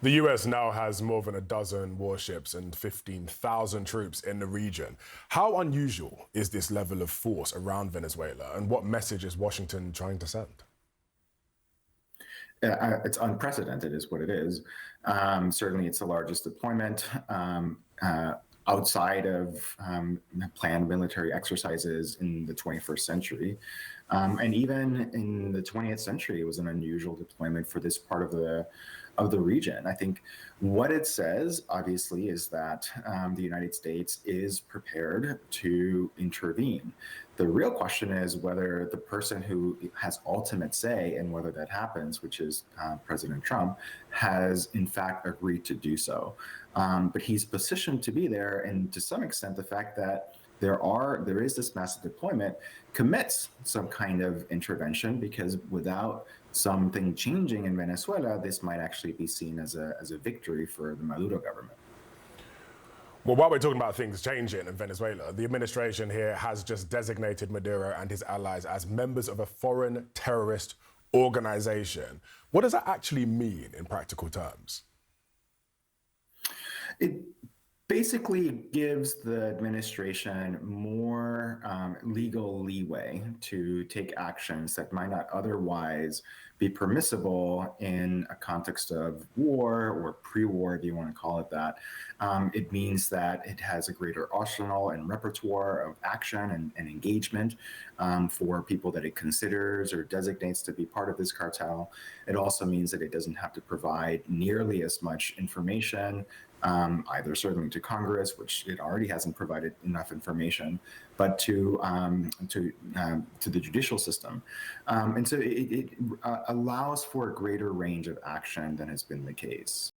The US now has more than a dozen warships and 15,000 troops in the region. How unusual is this level of force around Venezuela, and what message is Washington trying to send? It's unprecedented, is what it is. Certainly, it's the largest deployment outside of planned military exercises in the 21st century. And even in the 20th century, it was an unusual deployment for this part of the region. I think what it says, obviously, is that the United States is prepared to intervene. The real question is whether the person who has ultimate say in whether that happens, which is President Trump, has in fact agreed to do so. But he's positioned to be there, and to some extent, the fact that there is this massive deployment commits some kind of intervention, because without something changing in Venezuela, this might actually be seen as a victory for the Maduro government. Well, while we're talking about things changing in Venezuela, the administration here has just designated Maduro and his allies as members of a foreign terrorist organization. What does that actually mean in practical terms? It basically gives the administration more legal leeway to take actions that might not otherwise be permissible in a context of war or pre-war, if you want to call it that. It means that it has a greater arsenal and repertoire of action and engagement for people that it considers or designates to be part of this cartel. It also means that it doesn't have to provide nearly as much information, either certainly to Congress, which it already hasn't provided enough information, but to the judicial system, and so it allows for a greater range of action than has been the case.